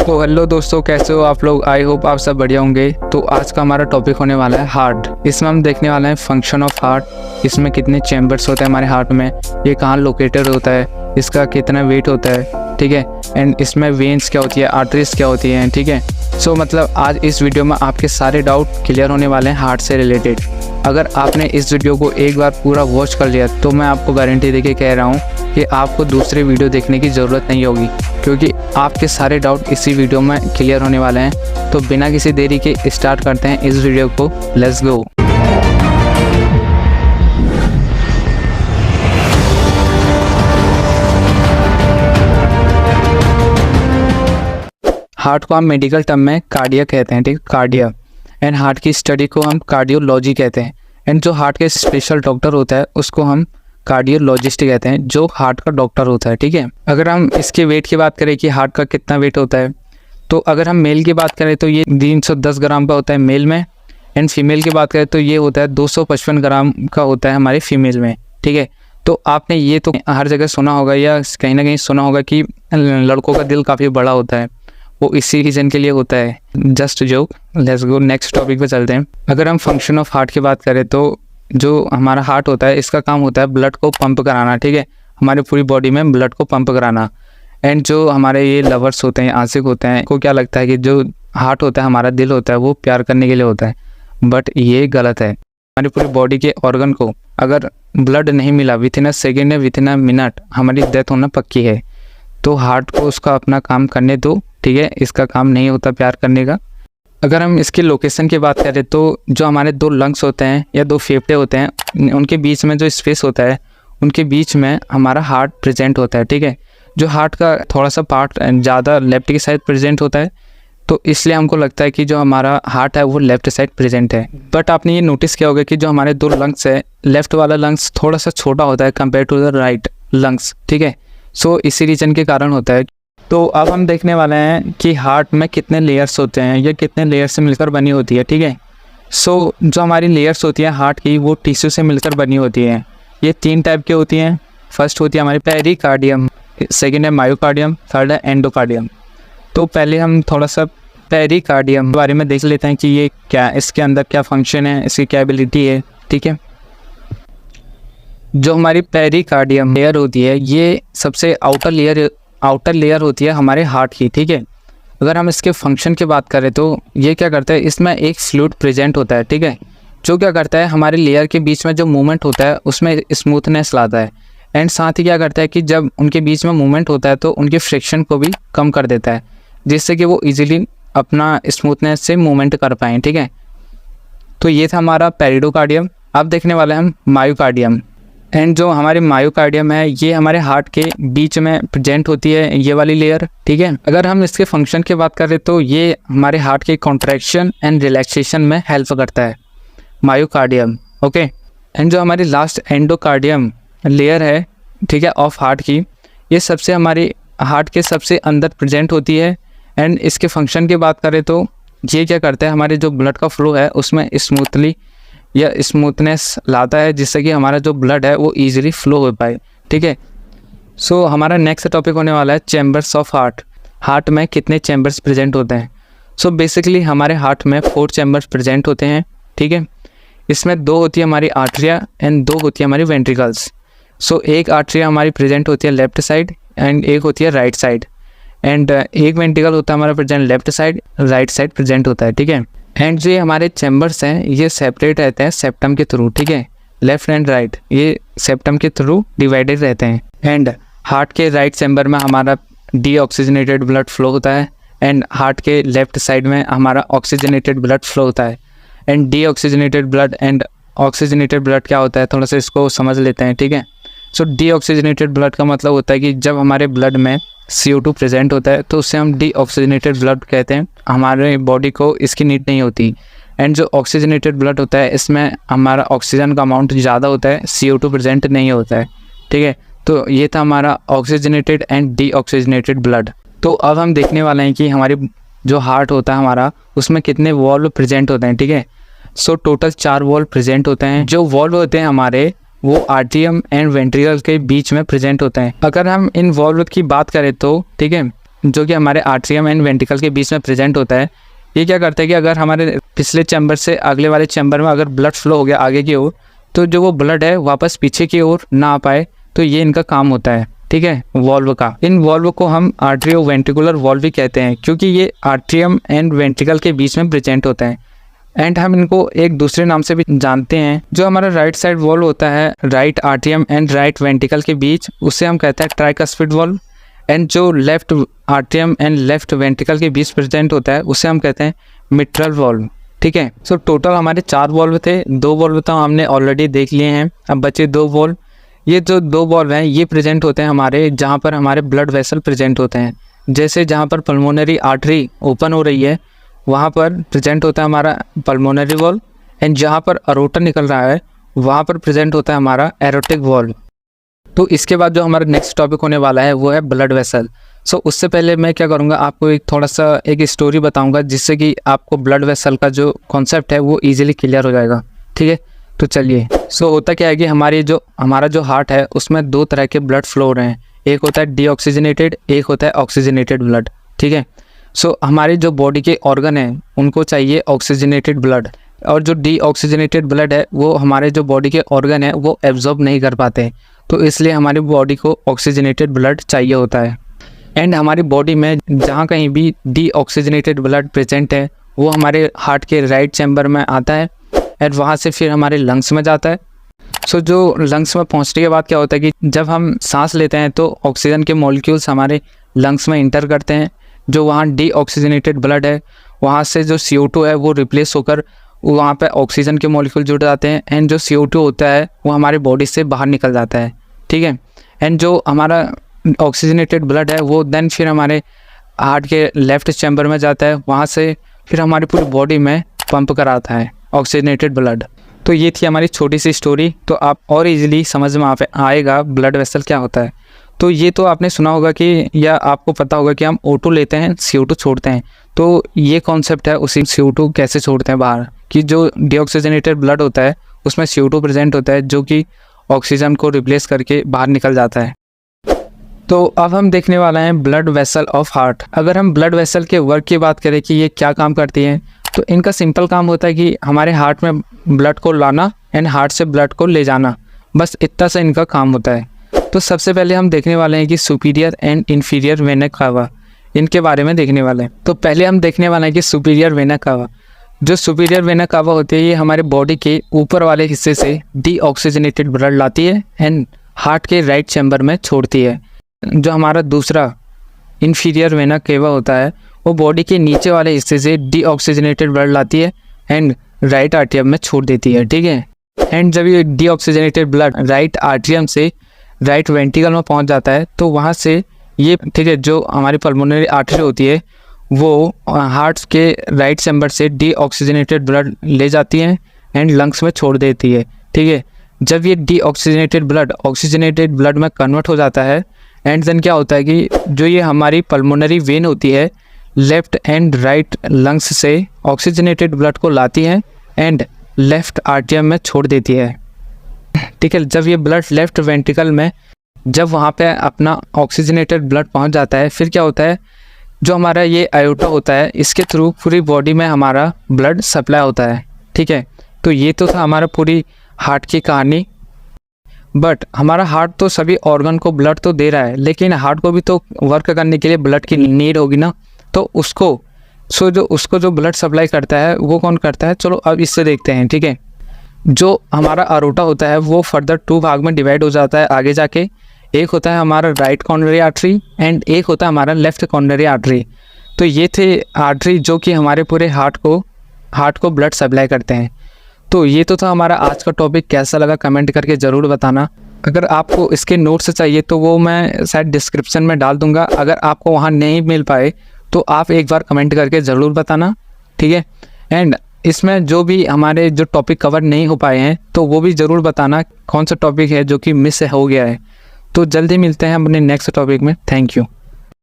तो हेलो दोस्तों, कैसे हो आप लोग। आई होप आप सब बढ़िया होंगे। तो आज का हमारा टॉपिक होने वाला है हार्ट। इसमें हम देखने वाले हैं फंक्शन ऑफ हार्ट, इसमें कितने चैम्बर्स होते हैं हमारे हार्ट में, ये कहाँ लोकेटेड होता है, इसका कितना वेट होता है, ठीक है। एंड इसमें वेन्स क्या होती है, आर्टरीज क्या होती हैं, ठीक है। सो मतलब आज इस वीडियो में आपके सारे डाउट क्लियर होने वाले हैं हार्ट से रिलेटेड। अगर आपने इस वीडियो को एक बार पूरा वॉच कर लिया तो मैं आपको गारंटी देके कह रहा हूँ कि आपको दूसरे वीडियो देखने की ज़रूरत नहीं होगी, क्योंकि आपके सारे डाउट इसी वीडियो में क्लियर होने वाले हैं। तो बिना किसी देरी के स्टार्ट करते हैं इस वीडियो को। Let's go. हार्ट को हम मेडिकल टर्म में कार्डिया कहते हैं, ठीक, कार्डिया। एंड हार्ट की स्टडी को हम कार्डियोलॉजी कहते हैं। एंड जो हार्ट के स्पेशल डॉक्टर होता है उसको हम कार्डियोलॉजिस्ट कहते हैं, जो हार्ट का डॉक्टर होता है, ठीक है। अगर हम इसके वेट की बात करें कि हार्ट का कितना वेट होता है, तो अगर हम मेल की बात करें तो ये 310 ग्राम का होता है मेल में। एंड फीमेल की बात करें तो ये होता है 255 ग्राम का होता है हमारे फीमेल में, ठीक है। तो आपने ये तो हर जगह सुना होगा या कहीं ना कहीं सुना होगा कि लड़कों का दिल काफ़ी बड़ा होता है, वो इसी रीज़न के लिए होता है। Just joke. Let's go next topic पे चलते हैं। अगर हम फंक्शन ऑफ हार्ट की बात करें तो जो हमारा हार्ट होता है इसका काम होता है ब्लड को पंप कराना, ठीक है, हमारी पूरी बॉडी में ब्लड को पंप कराना। एंड जो हमारे ये लवर्स होते हैं, आशिक होते हैं, को क्या लगता है कि जो हार्ट होता है, हमारा दिल होता है, वो प्यार करने के लिए होता है, बट ये गलत है। हमारी पूरी बॉडी के ऑर्गन को अगर ब्लड नहीं मिला विथिन अ सेकेंड या विथिन अ मिनट हमारी डेथ होना पक्की है। तो हार्ट को उसका अपना काम करने दो, ठीक है, इसका काम नहीं होता प्यार करने का। अगर हम इसकी लोकेशन की बात करें तो जो हमारे दो लंग्स होते हैं या दो फेफड़े होते हैं, उनके बीच में जो स्पेस होता है, उनके बीच में हमारा हार्ट प्रेजेंट होता है, ठीक है। जो हार्ट का थोड़ा सा पार्ट ज़्यादा लेफ्ट की साइड प्रेजेंट होता है, तो इसलिए हमको लगता है कि जो हमारा हार्ट है वो लेफ्ट साइड प्रेजेंट है। बट आपने ये नोटिस किया होगा कि जो हमारे दो लंग्स है, लेफ्ट वाला लंग्स थोड़ा सा छोटा होता है compare to the right lungs, ठीक है। सो इसी रीजन के कारण होता है। तो अब हम देखने वाले हैं कि हार्ट में कितने लेयर्स होते हैं या कितने लेयर्स से मिलकर बनी होती है, ठीक है। सो जो हमारी लेयर्स होती है हार्ट की, वो टिश्यू से मिलकर बनी होती है। ये 3 टाइप की होती हैं। फर्स्ट होती है हमारी पेरिकार्डियम, सेकेंड है मायोकार्डियम, थर्ड है एंडोकार्डियम। तो पहले हम थोड़ा सा पेरिकार्डियम के बारे में देख लेते हैं कि ये क्या, इसके अंदर क्या फंक्शन है, इसकी क्या एबिलिटी है, ठीक है। जो हमारी पेरिकार्डियम लेयर होती है, ये सबसे आउटर लेयर होती है हमारे हार्ट की, ठीक है। अगर हम इसके फंक्शन की बात करें तो ये क्या करता है, इसमें एक फ्लूइड प्रेजेंट होता है, ठीक है, जो क्या करता है हमारे लेयर के बीच में जो मूवमेंट होता है उसमें स्मूथनेस लाता है। एंड साथ ही क्या करता है कि जब उनके बीच में मूवमेंट होता है तो उनके फ्रिक्शन को भी कम कर देता है, जिससे कि वो ईजिली अपना स्मूथनेस से मूवमेंट कर पाएँ, ठीक है। तो ये था हमारा पेरिडोकार्डियम। अब देखने वाले हम मायोकार्डियम। एंड जो हमारे मायोकार्डियम है ये हमारे हार्ट के बीच में प्रेजेंट होती है, ये वाली लेयर, ठीक है। अगर हम इसके फंक्शन की बात करें तो ये हमारे हार्ट के कॉन्ट्रैक्शन एंड रिलैक्सेशन में हेल्प करता है, मायोकार्डियम, ओके। एंड जो हमारी लास्ट एंडोकार्डियम लेयर है, ठीक है, ऑफ हार्ट की, ये सबसे हमारी हार्ट के सबसे अंदर प्रेजेंट होती है। एंड इसके फंक्शन की बात करें तो ये क्या करता है, हमारे जो ब्लड का फ्लो है उसमें स्मूथनेस लाता है, जिससे कि हमारा जो ब्लड है वो इजीली फ्लो हो पाए, ठीक है। सो हमारा नेक्स्ट टॉपिक होने वाला है चैम्बर्स ऑफ हार्ट। हार्ट में कितने चैम्बर्स प्रेजेंट होते हैं। सो बेसिकली हमारे हार्ट में 4 चैम्बर्स प्रेजेंट होते हैं, ठीक है। इसमें 2 होती है हमारी आर्टरिया एंड 2 होती है हमारी वेंट्रिकल्स। सो एक आर्टरिया हमारी प्रेजेंट होती है लेफ्ट साइड एंड एक होती है राइट साइड। एंड एक वेंट्रिकल होता है हमारा present left side, right side present होता है, ठीक है। एंड जो हमारे चैम्बर्स हैं ये सेपरेट रहते हैं सेप्टम के थ्रू, ठीक है, लेफ्ट एंड राइट ये सेप्टम के थ्रू डिवाइडेड रहते हैं। एंड हार्ट के राइट चैम्बर में हमारा डीऑक्सीजनेटेड ब्लड फ्लो होता है एंड हार्ट के लेफ्ट साइड में हमारा ऑक्सीजनेटेड ब्लड फ्लो होता है। And deoxygenated blood and oxygenated blood क्या होता है, थोड़ा सा इसको समझ लेते हैं, ठीक है। सो डीऑक्सीजनेटेड ब्लड का मतलब होता है कि जब हमारे ब्लड में CO2 प्रेजेंट होता है तो उसे हम डीऑक्सीजनेटेड ब्लड कहते हैं, हमारे बॉडी को इसकी नीड नहीं होती। एंड जो ऑक्सीजनेटेड ब्लड होता है इसमें हमारा ऑक्सीजन का अमाउंट ज़्यादा होता है, CO2 प्रेजेंट नहीं होता है, ठीक है। तो ये था हमारा ऑक्सीजनेटेड एंड डीऑक्सीजनेटेड ब्लड। तो अब हम देखने वाले हैं कि हमारी जो हार्ट होता है हमारा, उसमें कितने वॉल्व प्रेजेंट होते हैं, ठीक है। सो टोटल 4 वॉल्व प्रेजेंट होते हैं। जो वॉल्व होते हैं हमारे वो आर्टियम एंड वेंट्रिकल के बीच में प्रेजेंट होते हैं। अगर हम इन वॉल्व की बात करें तो ठीक है, जो कि हमारे आर्ट्रियम एंड वेंट्रिकल के बीच में प्रेजेंट होता है। ये क्या करता है कि अगर हमारे पिछले चैम्बर से अगले वाले चैम्बर में अगर ब्लड फ्लो हो गया आगे की ओर, तो जो वो ब्लड है वापस पीछे की ओर ना आ पाए, तो ये इनका काम होता है, ठीक है, वॉल्व का। इन वॉल्व को हम आर्ट्रियो वेंट्रिकुलर वॉल्व भी कहते हैं, क्योंकि ये आर्ट्रियम एंड वेंट्रिकल के बीच में प्रेजेंट होता है। एंड हम इनको एक दूसरे नाम से भी जानते हैं। जो हमारा राइट साइड वॉल्व होता है right atrium and right ventricle के बीच, उसे हम कहते हैं ट्राइकस्पिड वॉल्व। एंड जो left atrium and left ventricle के बीच प्रेजेंट होता है उसे हम कहते हैं मिट्रल वॉल्व, ठीक है। सो टोटल हमारे 4 वॉल्व थे, 2 वॉल्व तो हमने ऑलरेडी देख लिए हैं, अब बचे 2 वॉल्व। ये जो 2 वॉल्व हैं ये प्रेजेंट होते हैं हमारे जहाँ पर हमारे ब्लड वेसल प्रेजेंट होते हैं। जैसे जहाँ पर पल्मोनरी आर्टरी ओपन हो रही है वहाँ पर प्रेजेंट होता है हमारा पल्मोनरी वॉल्व, एंड जहाँ पर अरोटा निकल रहा है वहाँ पर प्रेजेंट होता है हमारा एरोटिक वॉल्व। तो इसके बाद जो हमारा नेक्स्ट टॉपिक होने वाला है वो है ब्लड वेसल। सो उससे पहले मैं क्या करूँगा, आपको एक थोड़ा सा एक स्टोरी बताऊँगा, जिससे कि आपको ब्लड वेसल का जो कॉन्सेप्ट है वो ईजिली क्लियर हो जाएगा, ठीक है। तो चलिए, सो होता क्या है कि हमारा जो हार्ट है उसमें 2 तरह के ब्लड फ्लो हो रहे हैं, एक होता है डीऑक्सीजनेटेड, एक होता है ऑक्सीजनेटेड ब्लड, ठीक है। सो हमारे जो बॉडी के ऑर्गन हैं उनको चाहिए ऑक्सीजनेटेड ब्लड, और जो डीऑक्सीजनेटेड ब्लड है वो हमारे जो बॉडी के ऑर्गन है वो एब्जॉर्ब नहीं कर पाते, तो इसलिए हमारी बॉडी को ऑक्सीजनेटेड ब्लड चाहिए होता है। एंड हमारी बॉडी में जहाँ कहीं भी डीऑक्सीजनेटेड ब्लड प्रेजेंट है वो हमारे हार्ट के राइट चैम्बर में आता है, और वहाँ से फिर हमारे लंग्स में जाता है। सो जो लंग्स में पहुँचने के बाद क्या होता है कि जब हम सांस लेते हैं तो ऑक्सीजन के मॉलिक्यूल्स हमारे लंग्स में इंटर करते हैं। जो वहाँ डीऑक्सीजनेटेड ब्लड है वहाँ से जो CO2 है वो रिप्लेस होकर वहाँ पे ऑक्सीजन के मॉलिक्यूल जुड़ जाते हैं, एंड जो CO2 होता है वो हमारी बॉडी से बाहर निकल जाता है, ठीक है। एंड जो हमारा ऑक्सीजनेटेड ब्लड है वो देन फिर हमारे हार्ट के लेफ्ट चैम्बर में जाता है, वहाँ से फिर हमारी पूरी बॉडी में पंप कराता है ऑक्सीजनेटेड ब्लड। तो ये थी हमारी छोटी सी स्टोरी, तो आप और इजीली समझ में आएगा ब्लड वेसल क्या होता है। तो ये तो आपने सुना होगा कि, या आपको पता होगा कि हम O2 लेते हैं, CO2 छोड़ते हैं, तो ये कॉन्सेप्ट है उसी CO2 कैसे छोड़ते हैं बाहर, कि जो डीऑक्सीजनेटेड ब्लड होता है उसमें CO2 प्रेजेंट होता है जो कि ऑक्सीजन को रिप्लेस करके बाहर निकल जाता है। तो अब हम देखने वाला हैं ब्लड वेसल ऑफ हार्ट। अगर हम ब्लड वेसल के वर्क की बात करें कि ये क्या काम करती हैं, तो इनका सिंपल काम होता है कि हमारे हार्ट में ब्लड को लाना एंड हार्ट से ब्लड को ले जाना, बस इतना सा इनका काम होता है। तो सबसे पहले हम देखने वाले हैं कि superior and inferior vena cava, इनके बारे में देखने वाले हैं। तो पहले हम देखने वाले हैं कि सुपीरियर वेना कावा। जो सुपीरियर वेना कावा होती है ये हमारे बॉडी के ऊपर वाले हिस्से से डीऑक्सीजनेटेड ब्लड लाती है एंड हार्ट के राइट चैम्बर में छोड़ती है। जो हमारा दूसरा इन्फीरियर वेना केवा होता है वो बॉडी के नीचे वाले हिस्से से डीऑक्सीजनेटेड ब्लड लाती है एंड राइट आर्टियम में छोड़ देती है, ठीक है। एंड जब ये डीऑक्सीजनेटेड ब्लड राइट आर्टियम से राइट वेंट्रिकल में पहुंच जाता है तो वहाँ से ये, ठीक है, जो हमारी पल्मोनरी आर्टरी होती है वो हार्ट के राइट चैम्बर से डीऑक्सीजनेटेड ब्लड ले जाती है एंड लंग्स में छोड़ देती है, ठीक है। जब ये डीऑक्सीजनेटेड ब्लड ऑक्सीजनेटेड ब्लड में कन्वर्ट हो जाता है एंड देन क्या होता है कि जो ये हमारी पल्मोनरी वेन होती है लेफ़्ट एंड राइट लंग्स से ऑक्सीजनेटेड ब्लड को लाती है एंड लेफ़्ट आर्टियम में छोड़ देती है, ठीक है। जब ये ब्लड लेफ़्ट वेंट्रिकल में जब वहाँ पे अपना ऑक्सीजनेटेड ब्लड पहुँच जाता है, फिर क्या होता है, जो हमारा ये आयोटा होता है इसके थ्रू पूरी बॉडी में हमारा ब्लड सप्लाई होता है, ठीक है। तो ये तो था हमारा पूरी हार्ट की कहानी। बट हमारा हार्ट तो सभी ऑर्गन को ब्लड तो दे रहा है, लेकिन हार्ट को भी तो वर्क करने के लिए ब्लड की नीड होगी ना, तो उसको जो ब्लड सप्लाई करता है वो कौन करता है, चलो अब इससे देखते हैं, ठीक है। जो हमारा अरोटा होता है वो फर्दर 2 भाग में डिवाइड हो जाता है आगे जाके। एक होता है हमारा राइट कॉर्नरी आर्टरी एंड एक होता है हमारा लेफ्ट कॉर्नरी आर्टरी। तो ये थे आर्टरी जो कि हमारे पूरे हार्ट को ब्लड सप्लाई करते हैं। तो ये तो था हमारा आज का टॉपिक, कैसा लगा कमेंट करके ज़रूर बताना। अगर आपको इसके नोट्स चाहिए तो वो मैं शायद डिस्क्रिप्शन में डाल दूंगा, अगर आपको वहाँ नहीं मिल पाए तो आप एक बार कमेंट करके ज़रूर बताना, ठीक है। एंड इसमें जो भी हमारे जो टॉपिक कवर नहीं हो पाए हैं तो वो भी ज़रूर बताना कौन सा टॉपिक है जो कि मिस हो गया है। तो जल्दी मिलते हैं अपने नेक्स्ट टॉपिक में। Thank you.